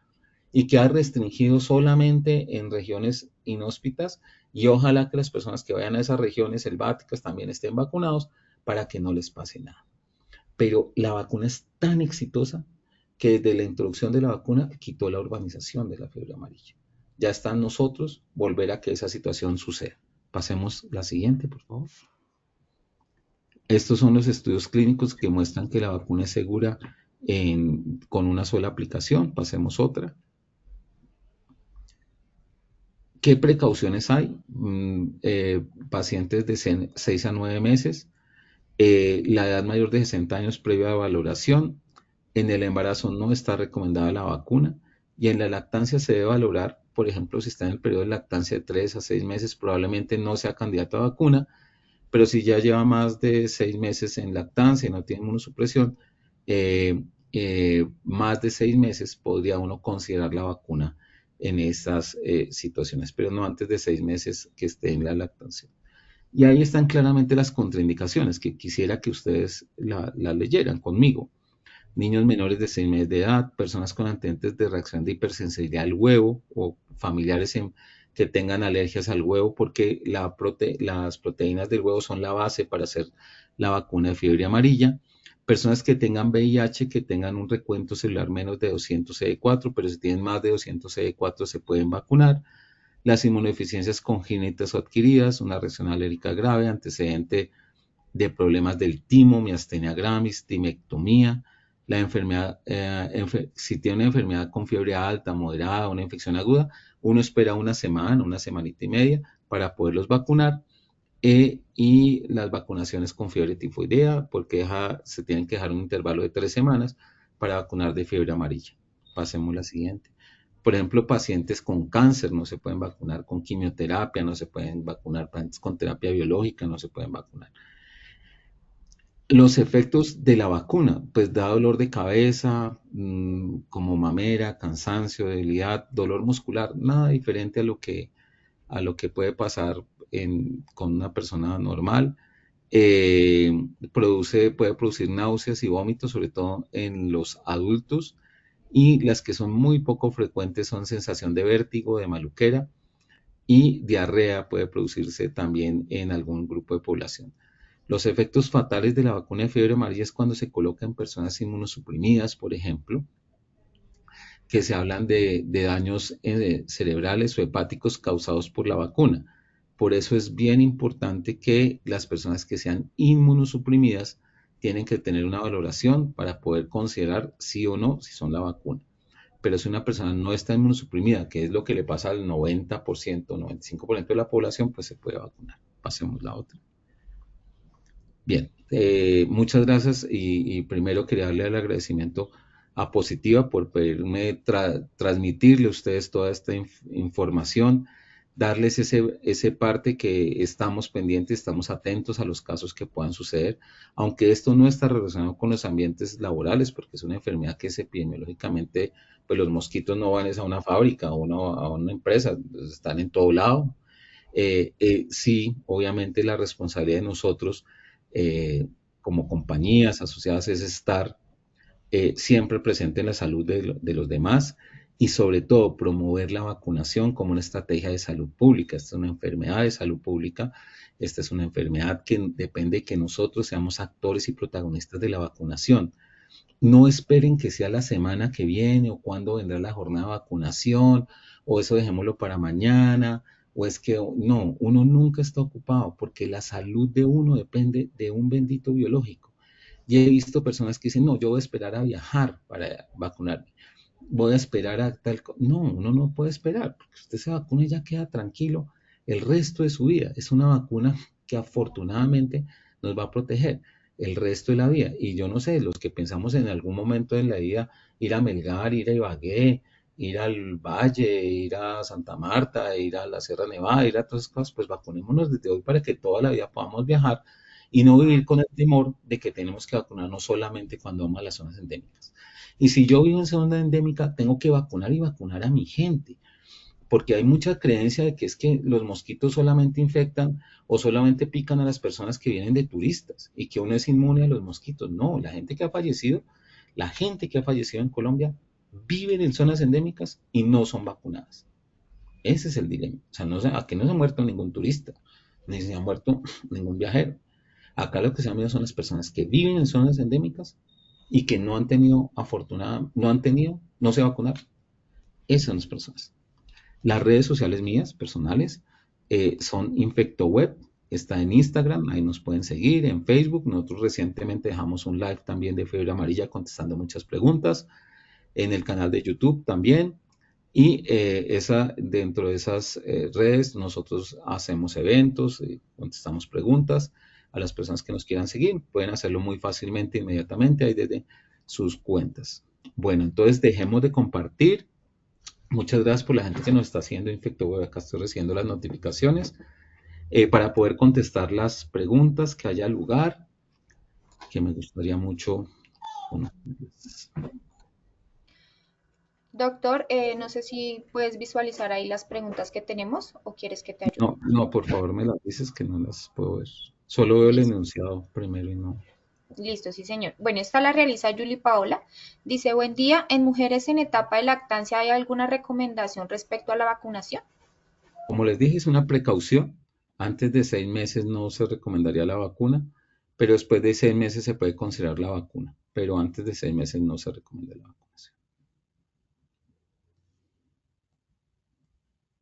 y quede restringido solamente en regiones inhóspitas y ojalá que las personas que vayan a esas regiones selváticas también estén vacunados para que no les pase nada. Pero la vacuna es tan exitosa que desde la introducción de la vacuna quitó la urbanización de la fiebre amarilla. Ya está en nosotros volver a que esa situación suceda. Pasemos la siguiente, por favor. Estos son los estudios clínicos que muestran que la vacuna es segura con una sola aplicación. Pasemos otra. ¿Qué precauciones hay? Pacientes de 6 a 9 meses, la edad mayor de 60 años previa valoración. En el embarazo no está recomendada la vacuna y en la lactancia se debe valorar, por ejemplo, si está en el periodo de lactancia de 3 a 6 meses, probablemente no sea candidato a vacuna, pero si ya lleva más de 6 meses en lactancia y no tiene inmunosupresión, más de 6 meses podría uno considerar la vacuna en estas situaciones, pero no antes de 6 meses que esté en la lactancia. Y ahí están claramente las contraindicaciones que quisiera que ustedes las leyeran conmigo. Niños menores de 6 meses de edad, personas con antecedentes de reacción de hipersensibilidad al huevo o familiares que tengan alergias al huevo, porque las proteínas del huevo son la base para hacer la vacuna de fiebre amarilla. Personas que tengan VIH, que tengan un recuento celular menos de 200 CD4, pero si tienen más de 200 CD4 se pueden vacunar. Las inmunodeficiencias congénitas o adquiridas, una reacción alérgica grave, antecedente de problemas del timo, miastenia gravis, timectomía, la enfermedad, si tiene una enfermedad con fiebre alta, moderada, una infección aguda, uno espera una semanita y media para poderlos vacunar. Y las vacunaciones con fiebre tifoidea, porque se tienen que dejar un intervalo de 3 semanas para vacunar de fiebre amarilla. Pasemos a la siguiente. Por ejemplo, pacientes con cáncer no se pueden vacunar con quimioterapia, no se pueden vacunar con terapia biológica, no se pueden vacunar. Los efectos de la vacuna, pues da dolor de cabeza, como mamera, cansancio, debilidad, dolor muscular, nada diferente a lo que puede pasar con una persona normal. Puede producir náuseas y vómitos, sobre todo en los adultos, y las que son muy poco frecuentes son sensación de vértigo, de maluquera, y diarrea puede producirse también en algún grupo de población. Los efectos fatales de la vacuna de fiebre amarilla es cuando se coloca en personas inmunosuprimidas, por ejemplo, que se hablan de daños cerebrales o hepáticos causados por la vacuna. Por eso es bien importante que las personas que sean inmunosuprimidas tienen que tener una valoración para poder considerar sí o no si son la vacuna. Pero si una persona no está inmunosuprimida, que es lo que le pasa al 90%, 95% de la población, pues se puede vacunar. Pasemos la otra. Bien, muchas gracias y primero quería darle el agradecimiento a Positiva por poderme transmitirle a ustedes toda esta información, darles ese parte que estamos pendientes, estamos atentos a los casos que puedan suceder, aunque esto no está relacionado con los ambientes laborales, porque es una enfermedad que es epidemiológicamente, pues los mosquitos no van a una fábrica o a una empresa, están en todo lado. Sí, obviamente la responsabilidad de nosotros como compañías asociadas es estar siempre presente en la salud de los demás y sobre todo promover la vacunación como una estrategia de salud pública. Esta es una enfermedad de salud pública, esta es una enfermedad que depende de que nosotros seamos actores y protagonistas de la vacunación. No esperen que sea la semana que viene o cuándo vendrá la jornada de vacunación o eso dejémoslo para mañana o es que no, uno nunca está ocupado porque la salud de uno depende de un bendito biológico. Y he visto personas que dicen, no, yo voy a esperar a viajar para vacunarme. Voy a esperar a tal... No, uno no puede esperar, porque usted se vacuna y ya queda tranquilo el resto de su vida. Es una vacuna que afortunadamente nos va a proteger el resto de la vida. Y yo no sé, los que pensamos en algún momento de la vida ir a Melgar, ir a Ibagué, ir al Valle, ir a Santa Marta, ir a la Sierra Nevada, ir a todas esas cosas, pues vacunémonos desde hoy para que toda la vida podamos viajar y no vivir con el temor de que tenemos que vacunarnos solamente cuando vamos a las zonas endémicas. Y si yo vivo en zona endémica, tengo que vacunar y vacunar a mi gente, porque hay mucha creencia de que es que los mosquitos solamente infectan o solamente pican a las personas que vienen de turistas y que uno es inmune a los mosquitos. No, la gente que ha fallecido en Colombia viven en zonas endémicas y no son vacunadas. Ese es el dilema. O sea, aquí no se ha muerto ningún turista, ni se ha muerto ningún viajero. Acá lo que se ha visto son las personas que viven en zonas endémicas y que no se vacunaron. Esas son las personas. Las redes sociales mías, personales, son InfectoWeb, está en Instagram, ahí nos pueden seguir, en Facebook. Nosotros recientemente dejamos un live también de fiebre amarilla contestando muchas preguntas, en el canal de YouTube también. Y dentro de esas redes nosotros hacemos eventos, contestamos preguntas a las personas que nos quieran seguir. Pueden hacerlo muy fácilmente, inmediatamente, ahí desde sus cuentas. Bueno, entonces dejemos de compartir. Muchas gracias por la gente que nos está haciendo InfectoWeb. Acá estoy recibiendo las notificaciones para poder contestar las preguntas que haya lugar, que me gustaría mucho. Bueno, Doctor, no sé si puedes visualizar ahí las preguntas que tenemos o quieres que te ayude. no, por favor me las dices que no las puedo ver. Solo veo el enunciado primero y no. Listo, sí, señor. Bueno, esta la realiza Yuli Paola. Dice, buen día, ¿en mujeres en etapa de lactancia hay alguna recomendación respecto a la vacunación? Como les dije, es una precaución. Antes de 6 meses no se recomendaría la vacuna, pero después de 6 meses se puede considerar la vacuna, pero antes de 6 meses no se recomienda la vacunación.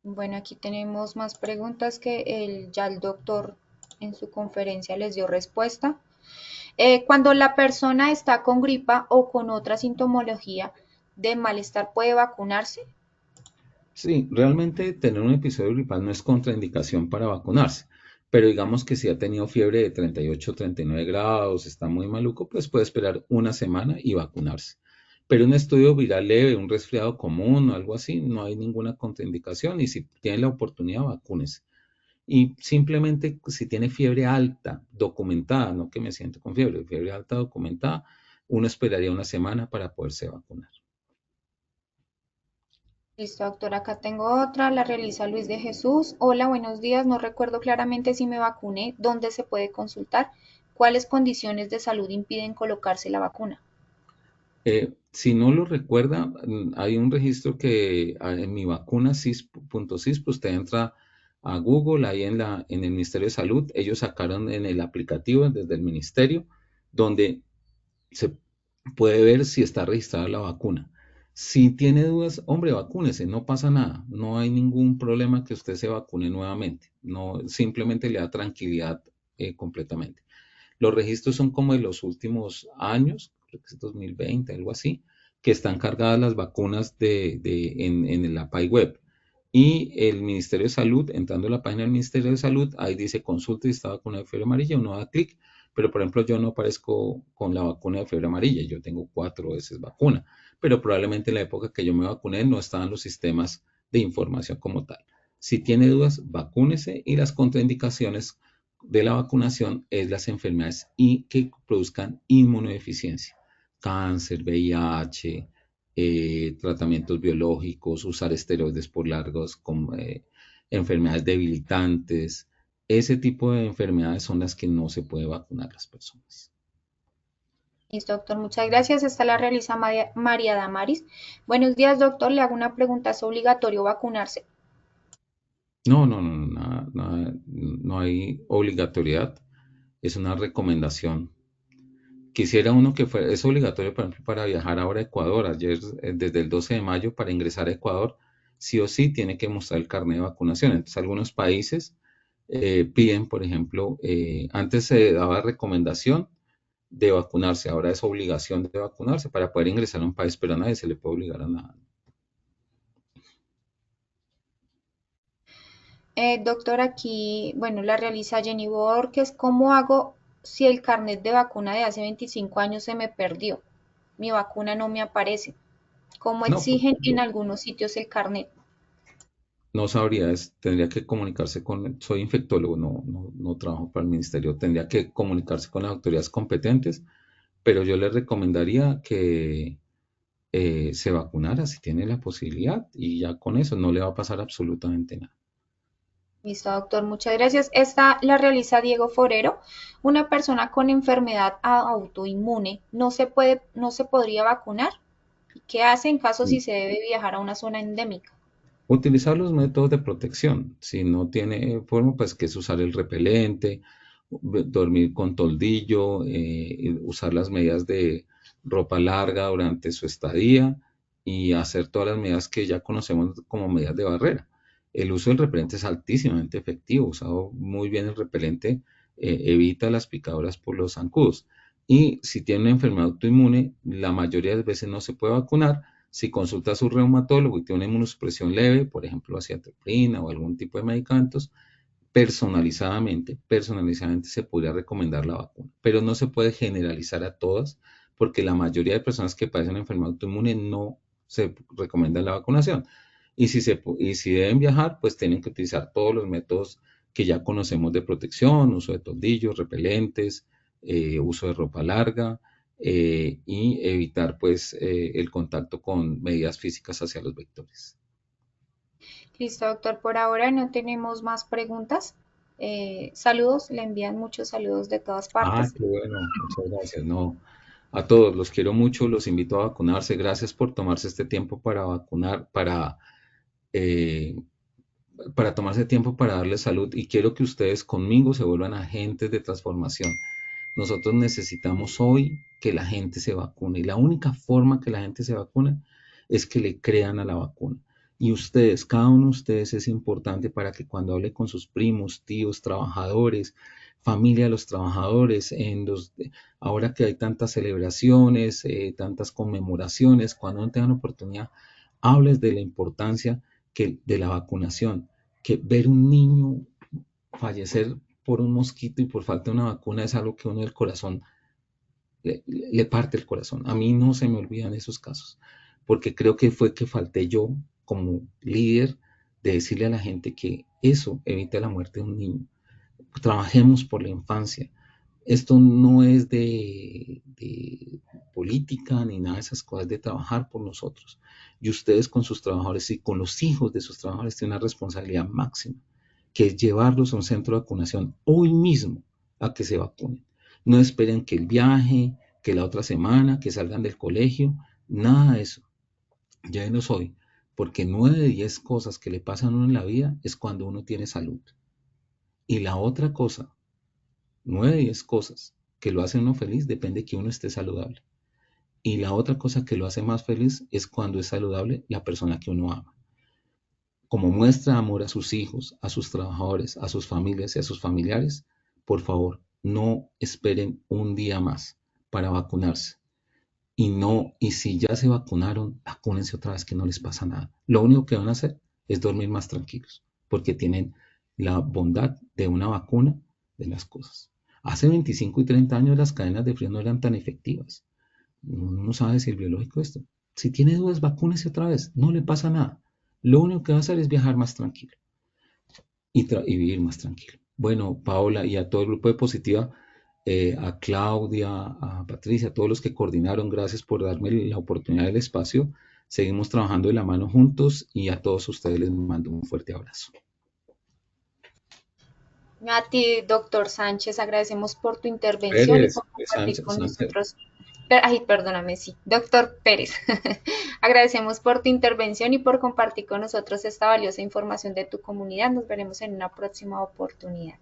Bueno, aquí tenemos más preguntas que ya el doctor en su conferencia les dio respuesta. Cuando la persona está con gripa o con otra sintomología de malestar, ¿puede vacunarse? Sí, realmente tener un episodio gripal no es contraindicación para vacunarse, pero digamos que si ha tenido fiebre de 38, 39 grados, está muy maluco, pues puede esperar una semana y vacunarse. Pero un estudio viral leve, un resfriado común o algo así, no hay ninguna contraindicación y si tiene la oportunidad, vacúnese. Y simplemente si tiene fiebre alta documentada, no que me siento con fiebre, fiebre alta documentada, uno esperaría una semana para poderse vacunar. Listo, doctor, acá tengo otra, la realiza Luis de Jesús. Hola, buenos días, no recuerdo claramente si me vacuné, ¿dónde se puede consultar? ¿Cuáles condiciones de salud impiden colocarse la vacuna? Si no lo recuerda, hay un registro que en mi vacuna cis.cis, pues usted entra a Google, ahí en el Ministerio de Salud, ellos sacaron en el aplicativo desde el ministerio, donde se puede ver si está registrada la vacuna. Si tiene dudas, hombre, vacúnese, no pasa nada, no hay ningún problema que usted se vacune nuevamente, no, simplemente le da tranquilidad completamente. Los registros son como de los últimos años, creo que es 2020, algo así, que están cargadas las vacunas en la PAI web. Y el Ministerio de Salud, entrando a la página del Ministerio de Salud, ahí dice consulta si está vacunado de fiebre amarilla, uno da clic, pero por ejemplo yo no aparezco con la vacuna de fiebre amarilla, yo tengo 4 veces vacuna, pero probablemente en la época que yo me vacuné no estaban los sistemas de información como tal. Si tiene dudas, vacúnese y las contraindicaciones de la vacunación es las enfermedades y que produzcan inmunodeficiencia, cáncer, VIH, tratamientos biológicos, usar esteroides por largos, con enfermedades debilitantes. Ese tipo de enfermedades son las que no se puede vacunar las personas. Listo, doctor, muchas gracias. Esta la realiza María Damaris. Buenos días, doctor, le hago una pregunta, ¿es obligatorio vacunarse? No, no, no, no hay obligatoriedad, es una recomendación. Quisiera uno que fuera, es obligatorio, por ejemplo, para viajar ahora a Ecuador. Ayer, desde el 12 de mayo, para ingresar a Ecuador, sí o sí tiene que mostrar el carnet de vacunación. Entonces, algunos países piden, por ejemplo, antes se daba recomendación de vacunarse, ahora es obligación de vacunarse para poder ingresar a un país, pero a nadie se le puede obligar a nada. Doctor, aquí, bueno, la realiza Jenny Borges. ¿Cómo hago si el carnet de vacuna de hace 25 años se me perdió? Mi vacuna no me aparece. ¿Cómo No, pues, exigen en algunos sitios el carnet? no sabría, tendría que comunicarse soy infectólogo, no trabajo para el ministerio, tendría que comunicarse con las autoridades competentes, pero yo le recomendaría que se vacunara si tiene la posibilidad y ya con eso no le va a pasar absolutamente nada. Listo, doctor, muchas gracias. Esta la realiza Diego Forero. Una persona con enfermedad autoinmune no se podría vacunar. ¿Qué hace en caso si se debe viajar a una zona endémica? Utilizar los métodos de protección. Si no tiene forma, pues que es usar el repelente, dormir con toldillo, usar las medidas de ropa larga durante su estadía y hacer todas las medidas que ya conocemos como medidas de barrera. El uso del repelente es altísimamente efectivo. Usado muy bien el repelente evita las picaduras por los zancudos. Y si tiene una enfermedad autoinmune, la mayoría de las veces no se puede vacunar. Si consulta a su reumatólogo y tiene una inmunosupresión leve, por ejemplo, acetaminofén o algún tipo de medicamentos, personalizadamente se podría recomendar la vacuna, pero no se puede generalizar a todas porque la mayoría de personas que padecen enfermedad autoinmune no se recomienda la vacunación. Y si deben viajar, pues tienen que utilizar todos los métodos que ya conocemos de protección, uso de toldillos, repelentes, uso de ropa larga, y evitar pues el contacto con medidas físicas hacia los vectores. Listo, doctor. Por ahora no tenemos más preguntas. Saludos, le envían muchos saludos de todas partes. Qué bueno, muchas gracias. No, a todos los quiero mucho, los invito a vacunarse. Gracias por tomarse este tiempo para vacunar, eh, para tomarse tiempo para darles salud y quiero que ustedes conmigo se vuelvan agentes de transformación. Nosotros necesitamos hoy que la gente se vacune y la única forma que la gente se vacune es que le crean a la vacuna. Y ustedes, cada uno de ustedes es importante para que cuando hable con sus primos, tíos, trabajadores, familia de los trabajadores, ahora que hay tantas celebraciones, tantas conmemoraciones, cuando no tengan oportunidad, hables de la importancia de la vacunación, que ver un niño fallecer por un mosquito y por falta de una vacuna es algo que uno del corazón le parte el corazón. A mí no se me olvidan esos casos, porque creo que fue que falté yo como líder de decirle a la gente que eso evita la muerte de un niño. Trabajemos por la infancia. Esto no es de política ni nada de esas cosas, de trabajar por nosotros. Y ustedes con sus trabajadores y con los hijos de sus trabajadores tienen una responsabilidad máxima, que es llevarlos a un centro de vacunación hoy mismo a que se vacunen. No esperen que el viaje, que la otra semana, que salgan del colegio, nada de eso. Llévenlos hoy, porque 9 de 10 cosas que le pasan a uno en la vida es cuando uno tiene salud. Y la otra cosa, 9 de 10 cosas que lo hacen uno feliz depende de que uno esté saludable. Y la otra cosa que lo hace más feliz es cuando es saludable la persona que uno ama. Como muestra amor a sus hijos, a sus trabajadores, a sus familias y a sus familiares, por favor, no esperen un día más para vacunarse. Y si ya se vacunaron, vacúnense otra vez, que no les pasa nada. Lo único que van a hacer es dormir más tranquilos, porque tienen la bondad de una vacuna de las cosas. Hace 25 y 30 años las cadenas de frío no eran tan efectivas. Uno no sabe si el biológico esto. Si tiene dudas, vacúnese otra vez, no le pasa nada. Lo único que va a hacer es viajar más tranquilo y vivir más tranquilo. Bueno, Paola, y a todo el grupo de Positiva, a Claudia, a Patricia, a todos los que coordinaron, gracias por darme la oportunidad del espacio. Seguimos trabajando de la mano juntos y a todos ustedes les mando un fuerte abrazo. A ti, doctor Sánchez, agradecemos por tu intervención y por compartir con nosotros. Ay, perdóname, sí, doctor Pérez. Agradecemos por tu intervención y por compartir con nosotros esta valiosa información de tu comunidad. Nos veremos en una próxima oportunidad.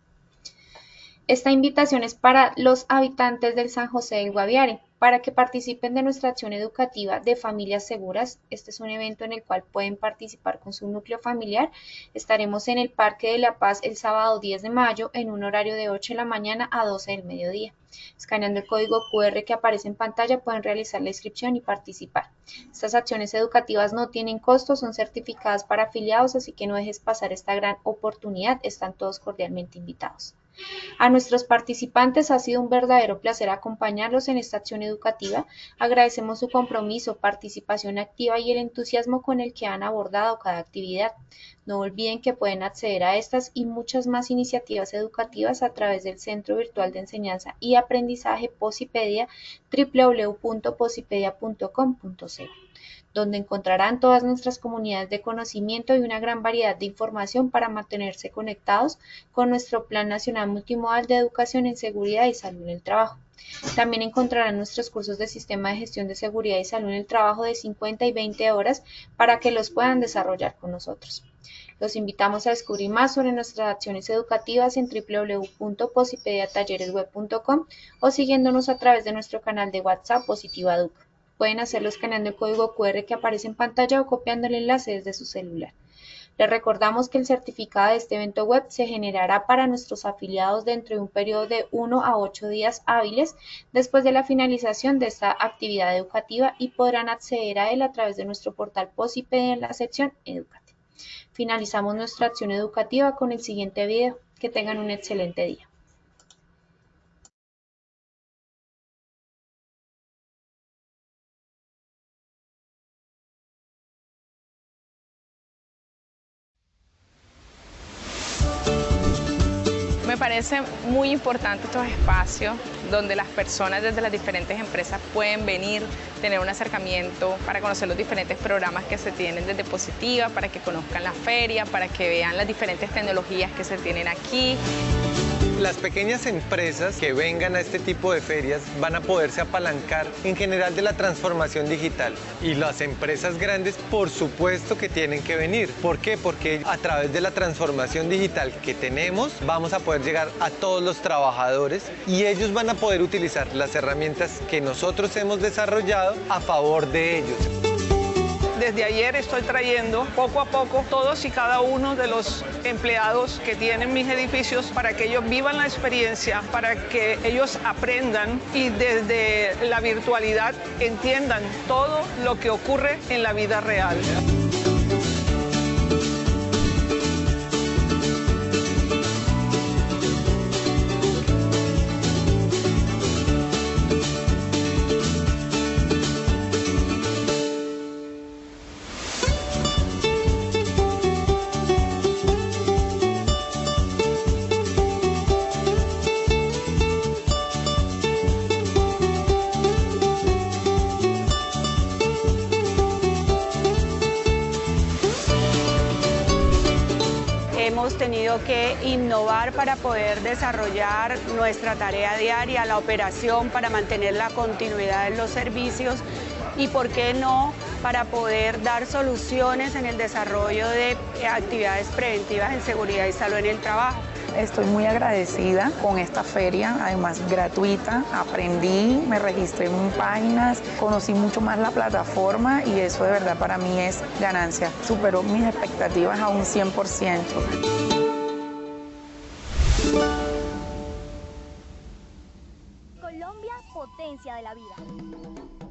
Esta invitación es para los habitantes del San José del Guaviare, para que participen de nuestra acción educativa de Familias Seguras. Este es un evento en el cual pueden participar con su núcleo familiar. Estaremos en el Parque de la Paz el sábado 10 de mayo en un horario de 8 de la mañana a 12 del mediodía. Escaneando el código QR que aparece en pantalla pueden realizar la inscripción y participar. Estas acciones educativas no tienen costo, son certificadas para afiliados, así que no dejes pasar esta gran oportunidad. Están todos cordialmente invitados. A nuestros participantes ha sido un verdadero placer acompañarlos en esta acción educativa. Agradecemos su compromiso, participación activa y el entusiasmo con el que han abordado cada actividad. No olviden que pueden acceder a estas y muchas más iniciativas educativas a través del Centro Virtual de Enseñanza y Aprendizaje Posipedia, www.posipedia.com.co, donde encontrarán todas nuestras comunidades de conocimiento y una gran variedad de información para mantenerse conectados con nuestro Plan Nacional Multimodal de Educación en Seguridad y Salud en el Trabajo. También encontrarán nuestros cursos de Sistema de Gestión de Seguridad y Salud en el Trabajo de 50 y 20 horas para que los puedan desarrollar con nosotros. Los invitamos a descubrir más sobre nuestras acciones educativas en www.posipediatalleresweb.com o siguiéndonos a través de nuestro canal de WhatsApp Positiva Educa. Pueden hacerlo escaneando el código QR que aparece en pantalla o copiando el enlace desde su celular. Les recordamos que el certificado de este evento web se generará para nuestros afiliados dentro de un periodo de 1 a 8 días hábiles después de la finalización de esta actividad educativa y podrán acceder a él a través de nuestro portal Posipedia en la sección Educate. Finalizamos nuestra acción educativa con el siguiente video. Que tengan un excelente día. Me parece muy importante estos espacios donde las personas desde las diferentes empresas pueden venir, tener un acercamiento para conocer los diferentes programas que se tienen desde Positiva, para que conozcan la feria, para que vean las diferentes tecnologías que se tienen aquí. Las pequeñas empresas que vengan a este tipo de ferias van a poderse apalancar en general de la transformación digital. Y las empresas grandes, por supuesto que tienen que venir. ¿Por qué? Porque a través de la transformación digital que tenemos, vamos a poder llegar a todos los trabajadores y ellos van a poder utilizar las herramientas que nosotros hemos desarrollado a favor de ellos. Desde ayer estoy trayendo poco a poco todos y cada uno de los empleados que tienen mis edificios para que ellos vivan la experiencia, para que ellos aprendan y desde la virtualidad entiendan todo lo que ocurre en la vida real. Hemos tenido que innovar para poder desarrollar nuestra tarea diaria, la operación, para mantener la continuidad de los servicios y, ¿por qué no?, para poder dar soluciones en el desarrollo de actividades preventivas en seguridad y salud en el trabajo. Estoy muy agradecida con esta feria, además gratuita. Aprendí, me registré en páginas, conocí mucho más la plataforma y eso de verdad para mí es ganancia. Superó mis expectativas a un 100%. Colombia, potencia de la vida.